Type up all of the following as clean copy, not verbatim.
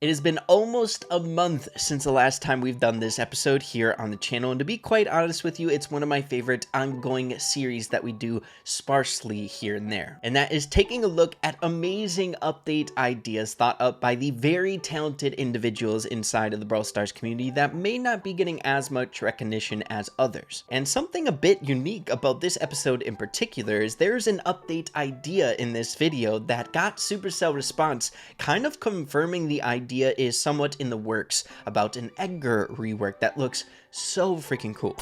It has been almost a month since the last time we've done this episode here on the channel, and to be quite honest with you, it's one of my favorite ongoing series that we do sparsely here and there. And that is taking a look at amazing update ideas thought up by the very talented individuals inside of the Brawl Stars community that may not be getting as much recognition as others. And something a bit unique about this episode in particular is there's an update idea in this video that got Supercell Response kind of confirming the idea is somewhat in the works about an Edgar rework that looks so freaking cool.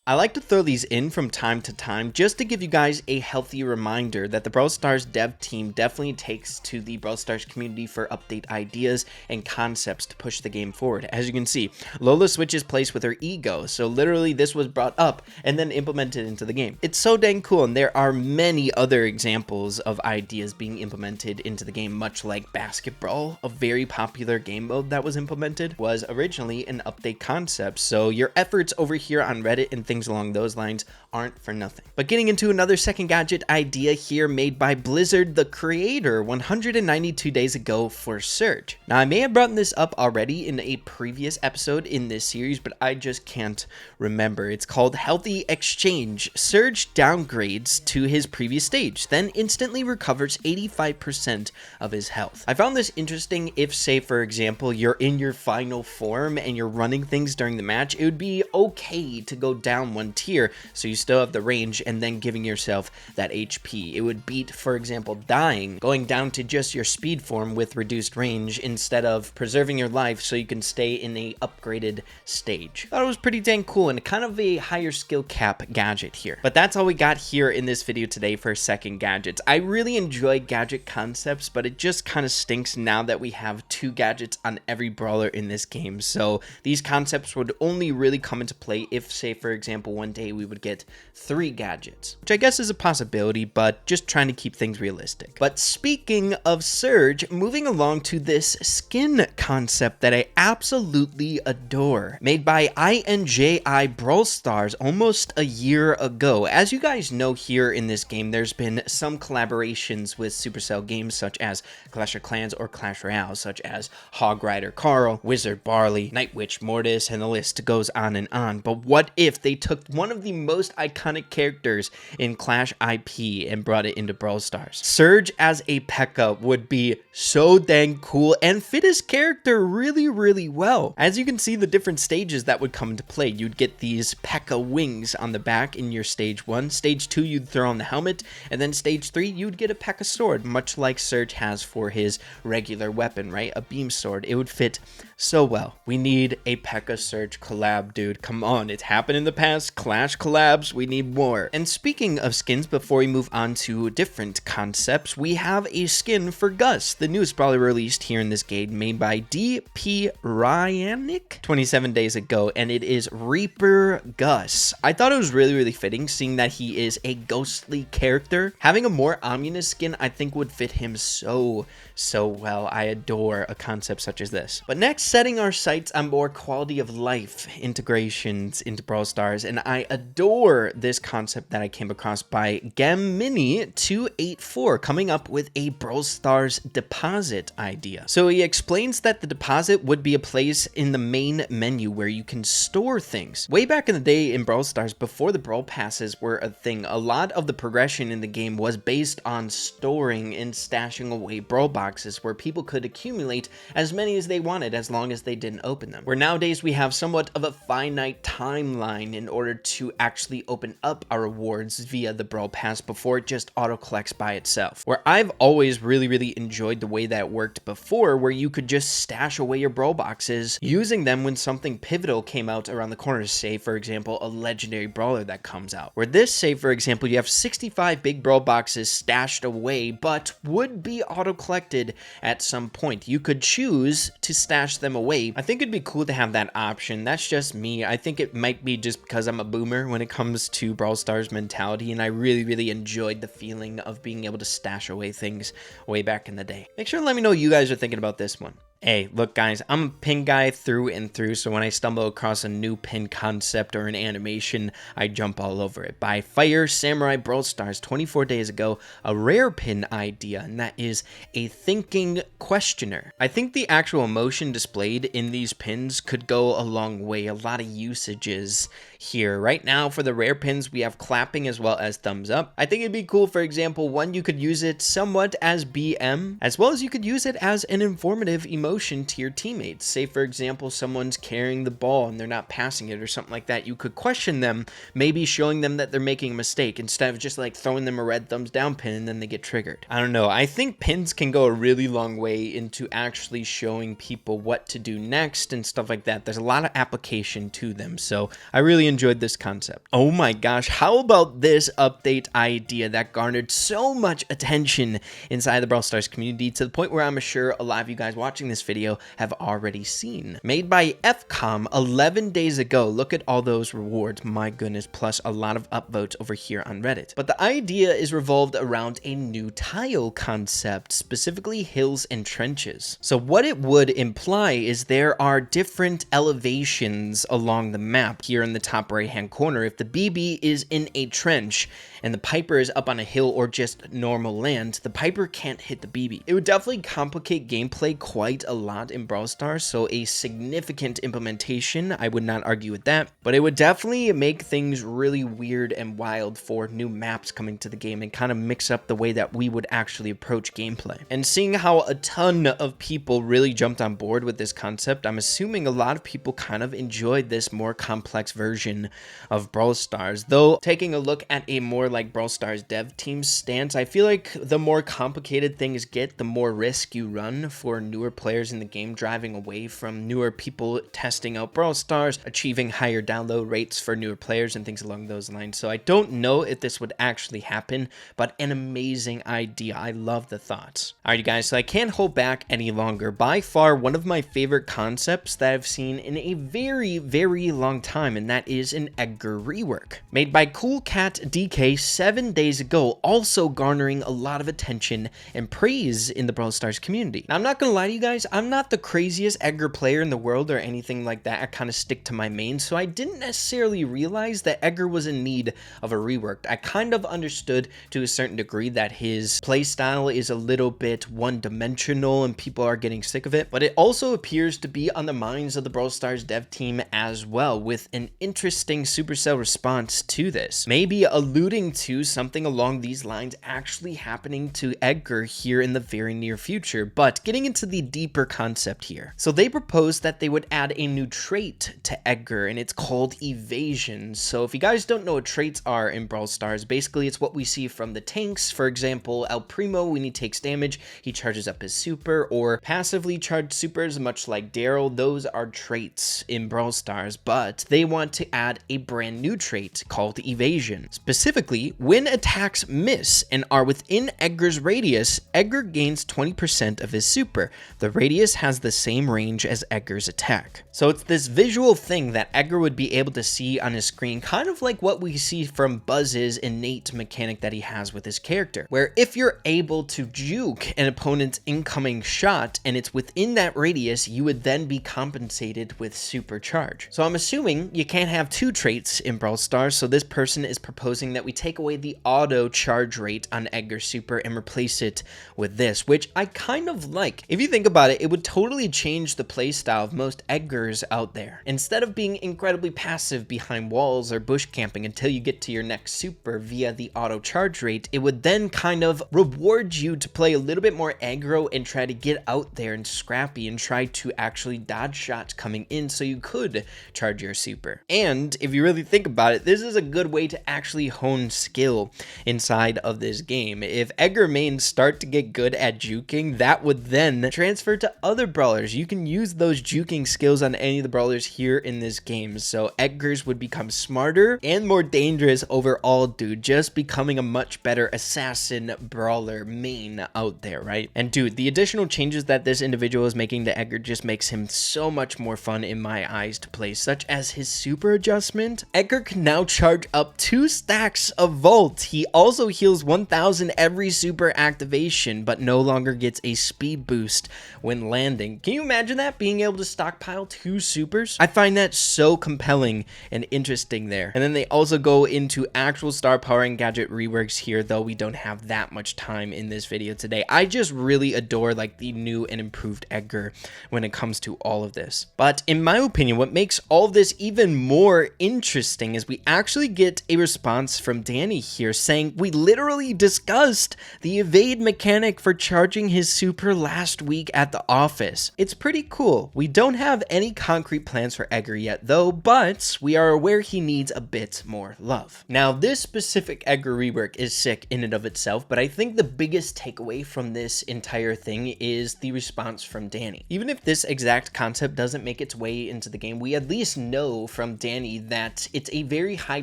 I like to throw these in from time to time just to give you guys a healthy reminder that the Brawl Stars dev team definitely takes to the Brawl Stars community for update ideas and concepts to push the game forward. As you can see, Lola switches place with her ego, so literally this was brought up and then implemented into the game. It's so dang cool, and there are many other examples of ideas being implemented into the game, much like Basketball, a very popular game mode that was implemented, was originally an update concept, so your efforts over here on Reddit and things along those lines aren't for nothing. But getting into another second gadget idea here made by Blizzard, the creator, 192 days ago for Surge. Now, I may have brought this up already in a previous episode in this series, but I just can't remember. It's called Healthy Exchange. Surge downgrades to his previous stage, then instantly recovers 85% of his health. I found this interesting if, say, for example, you're in your final form and you're running things during the match, it would be okay to go down one tier so you still have the range and then giving yourself that HP. It would beat, for example, dying, going down to just your speed form with reduced range instead of preserving your life so you can stay in a upgraded stage. Thought it was pretty dang cool and kind of a higher skill cap gadget here. But that's all we got here in this video today for second gadgets. I really enjoy gadget concepts, but it just kind of stinks now that we have 2 gadgets on every brawler in this game. So these concepts would only really come into play if, say, for example, one day we would get 3 gadgets, which I guess is a possibility, but just trying to keep things realistic. But speaking of Surge, moving along to this skin concept that I absolutely adore, made by INJI Brawl Stars almost a year ago. As you guys know, here in this game, there's been some collaborations with Supercell games such as Clash of Clans or Clash Royale, such as Hog Rider Carl, Wizard Barley, Night Witch Mortis, and the list goes on and on. But what if they took one of the most iconic characters in Clash IP and brought it into Brawl Stars? Surge as a Pekka would be so dang cool and fit his character really well. As you can see, the different stages that would come into play, you'd get these Pekka wings on the back in your stage 1. Stage 2, you'd throw on the helmet, and then stage 3, you'd get a Pekka sword, much like Surge has for his regular weapon, right? A beam sword. It would fit so well. We need a Pekka Surge collab, dude. Come on, it's happened in the past. Clash collabs, we need more. And speaking of skins, before we move on to different concepts, we have a skin for Gus, the newest brawler released here in this game, made by DP Ryanik 27 days ago, and it is Reaper Gus. I thought it was really fitting, seeing that he is a ghostly character. Having a more ominous skin, I think, would fit him so well. I adore a concept such as this. But next, setting our sights on more quality of life integrations into Brawl Stars, and I adore this concept that I came across by Gammini284 coming up with a Brawl Stars deposit idea. So he explains that the deposit would be a place in the main menu where you can store things. Way back in the day in Brawl Stars, before the Brawl Passes were a thing, a lot of the progression in the game was based on storing and stashing away Brawl boxes where people could accumulate as many as they wanted as long as they didn't open them. Where nowadays we have somewhat of a finite timeline in order to actually open up our rewards via the Brawl Pass before it just auto collects by itself. Where I've always really enjoyed the way that worked before, where you could just stash away your Brawl boxes, using them when something pivotal came out around the corner, say for example a legendary brawler that comes out. Where this, say for example, you have 65 big Brawl boxes stashed away but would be auto collected at some point. You could choose to stash them away. I think it'd be cool to have that option. That's just me. I think it might be just because I'm a boomer when it comes to Brawl Stars mentality, and I really enjoyed the feeling of being able to stash away things way back in the day. Make sure to let me know what you guys are thinking about this one. Hey, look guys, I'm a pin guy through and through, so when I stumble across a new pin concept or an animation, I jump all over it. By Fire Samurai Brawl Stars 24 days ago, a rare pin idea, and that is a thinking questioner. I think the actual emotion displayed in these pins could go a long way, a lot of usages here. Right now, for the rare pins, we have clapping as well as thumbs up. I think it'd be cool, for example, one, you could use it somewhat as BM, as well as you could use it as an informative emotion to your teammates. Say for example someone's carrying the ball and they're not passing it or something like that, you could question them, maybe showing them that they're making a mistake instead of just like throwing them a red thumbs down pin and then they get triggered. I don't know, I think pins can go a really long way into actually showing people what to do next and stuff like that. There's a lot of application to them, so I really enjoyed this concept. Oh my gosh, how about this update idea that garnered so much attention inside the Brawl Stars community, to the point where I'm sure a lot of you guys watching this video have already seen. Made by FCOM 11 days ago. Look at all those rewards, my goodness, plus a lot of upvotes over here on Reddit. But the idea is revolved around a new tile concept, specifically hills and trenches. So what it would imply is there are different elevations along the map. Here in the top right hand corner, if the BB is in a trench and the Piper is up on a hill or just normal land, the Piper can't hit the BB. It would definitely complicate gameplay quite a lot in Brawl Stars, so a significant implementation, I would not argue with that, but it would definitely make things really weird and wild for new maps coming to the game and kind of mix up the way that we would actually approach gameplay. And seeing how a ton of people really jumped on board with this concept, I'm assuming a lot of people kind of enjoyed this more complex version of Brawl Stars. Though taking a look at a more like Brawl Stars dev team's stance, I feel like the more complicated things get, the more risk you run for newer players in the game driving away from newer people testing out Brawl Stars, achieving higher download rates for newer players and things along those lines. So I don't know if this would actually happen, but an amazing idea. I love the thoughts. Alright guys, so I can't hold back any longer. By far one of my favorite concepts that I've seen in a very, very long time, and that is an Edgar rework. Made by Cool Cat DK 7 days ago, also garnering a lot of attention and praise in the Brawl Stars community. Now, I'm not gonna lie to you guys, I'm not the craziest Edgar player in the world or anything like that. I kind of stick to my main, so I didn't necessarily realize that Edgar was in need of a rework. I kind of understood to a certain degree that his playstyle is a little bit one-dimensional and people are getting sick of it, but it also appears to be on the minds of the Brawl Stars dev team as well, with an interesting Supercell response to this. Maybe alluding to something along these lines actually happening to Edgar here in the very near future. But getting into the deeper concept here. So they proposed that they would add a new trait to Edgar, and it's called evasion. So if you guys don't know what traits are in Brawl Stars, basically it's what we see from the tanks. For example, El Primo, when he takes damage, he charges up his super, or passively charged supers, much like Daryl. Those are traits in Brawl Stars, but they want to add a brand new trait called evasion. Specifically, when attacks miss and are within Edgar's radius, Edgar gains 20% of his super. The radius has the same range as Edgar's attack. So it's this visual thing that Edgar would be able to see on his screen, kind of like what we see from Buzz's innate mechanic that he has with his character, where if you're able to juke an opponent's incoming shot and it's within that radius, you would then be compensated with supercharge. So I'm assuming you can't have two traits in Brawl Stars, so this person is proposing that we take away the auto charge rate on Edgar's super and replace it with this, which I kind of like. If you think about it, it would totally change the playstyle of most Edgars out there. Instead of being incredibly passive behind walls or bush camping until you get to your next super via the auto charge rate, it would then kind of reward you to play a little bit more aggro and try to get out there and scrappy and try to actually dodge shots coming in so you could charge your super. And if you really think about it, this is a good way to actually hone skill inside of this game. If Edgar mains start to get good at juking, that would then transfer to other brawlers. You can use those juking skills on any of the brawlers here in this game, so Edgar's would become smarter and more dangerous overall, dude, just becoming a much better assassin brawler main out there, right? And dude, the additional changes that this individual is making to Edgar just makes him so much more fun in my eyes to play, such as his super adjustment. Edgar can now charge up 2 stacks of Volt. He also heals 1000 every super activation, but no longer gets a speed boost when when landing. Can you imagine that? Being able to stockpile 2 supers? I find that so compelling and interesting there. And then they also go into actual star power and gadget reworks here, though we don't have that much time in this video today. I just really adore like the new and improved Edgar when it comes to all of this. But in my opinion, what makes all of this even more interesting is we actually get a response from Danny here saying we literally discussed the evade mechanic for charging his super last week at the office. It's pretty cool. We don't have any concrete plans for Edgar yet though, but we are aware he needs a bit more love. Now this specific Edgar rework is sick in and of itself, but I think the biggest takeaway from this entire thing is the response from Danny. Even if this exact concept doesn't make its way into the game, we at least know from Danny that it's a very high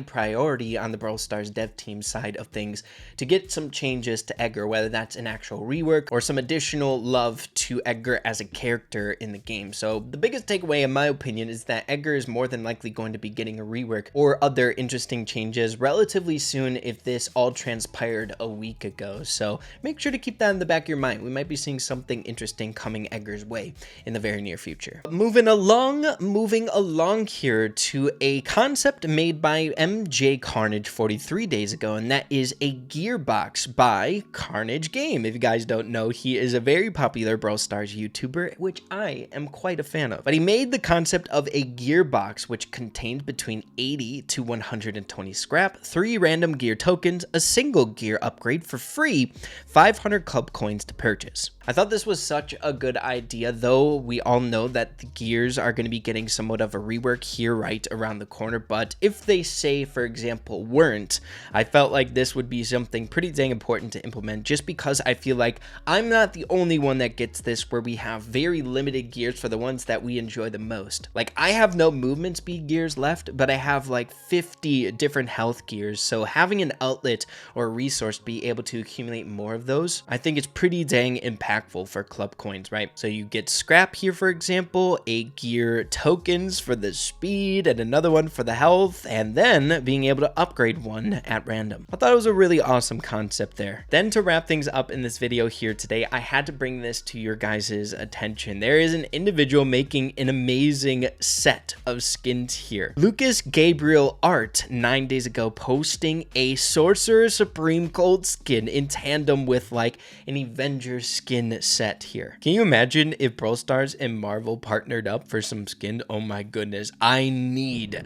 priority on the Brawl Stars dev team side of things to get some changes to Edgar, whether that's an actual rework or some additional love to Edgar as a character in the game. So the biggest takeaway in my opinion is that Edgar is more than likely going to be getting a rework or other interesting changes relatively soon if this all transpired a week ago. So make sure to keep that in the back of your mind. We might be seeing something interesting coming Edgar's way in the very near future. Moving along here to a concept made by MJ Carnage 43 days ago, and that is a Gearbox by Carnage Game. If you guys don't know, he is a very popular Brawl Stars YouTuber, which I am quite a fan of. But he made the concept of a Gearbox which contained between 80 to 120 scrap, 3 random gear tokens, a single gear upgrade for free, 500 club coins to purchase. I thought this was such a good idea, though we all know that the gears are going to be getting somewhat of a rework here right around the corner, but if they say, for example, weren't, I felt like this would be something pretty dang important to implement, just because I feel like I'm not the only one that gets this where we have very limited gears for the ones that we enjoy the most. Like, I have no movement speed gears left, but I have like 50 different health gears, so having an outlet or resource to be able to accumulate more of those, I think it's pretty dang impactful for club coins, right? So you get scrap here, for example, a gear tokens for the speed and another one for the health, and then being able to upgrade one at random. I thought it was a really awesome concept there. Then to wrap things up in this video here today, I had to bring this to your guys' attention. There is an individual making an amazing set of skins here. Lucas Gabriel Art 9 days ago posting a Sorcerer Supreme Gold skin in tandem with like an Avenger skin set here. Can you imagine if Brawl Stars and Marvel partnered up for some skin? Oh my goodness, I need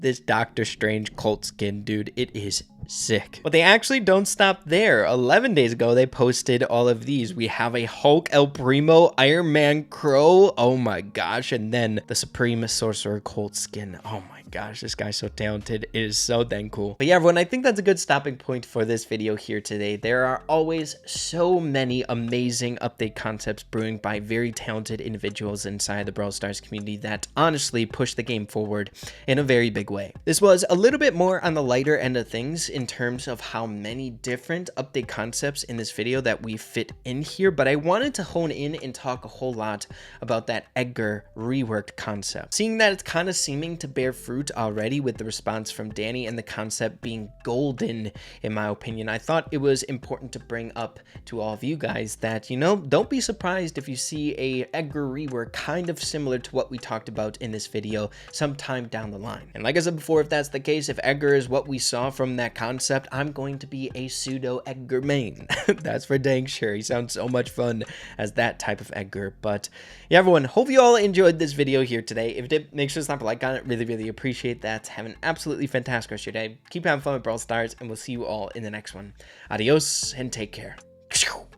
this Doctor Strange Colt skin, dude. It is sick. But they actually don't stop there. 11 days ago, they posted all of these. We have a Hulk, El Primo, Iron Man, Crow. Oh my gosh. And then the Supreme Sorcerer Colt skin. Oh my gosh, this guy's so talented. It is so dang cool. But yeah, everyone, I think that's a good stopping point for this video here today. There are always so many amazing update concepts brewing by very talented individuals inside the Brawl Stars community that honestly push the game forward in a very big way. This was a little bit more on the lighter end of things in terms of how many different update concepts in this video that we fit in here, but I wanted to hone in and talk a whole lot about that Edgar reworked concept. Seeing that it's kind of seeming to bear fruit already with the response from Danny and the concept being golden, in my opinion, I thought it was important to bring up to all of you guys that, you know, don't be surprised if you see a Edgar rework kind of similar to what we talked about in this video sometime down the line. And like I said before, if that's the case, if Edgar is what we saw from that concept, I'm going to be a pseudo Edgar main. That's for dang sure. He sounds so much fun as that type of Edgar. But yeah, everyone, hope you all enjoyed this video here today. If you did, make sure to slap a like on it. Really appreciate that. Have an absolutely fantastic rest of your day. Keep having fun with Brawl Stars, and we'll see you all in the next one. Adios and take care.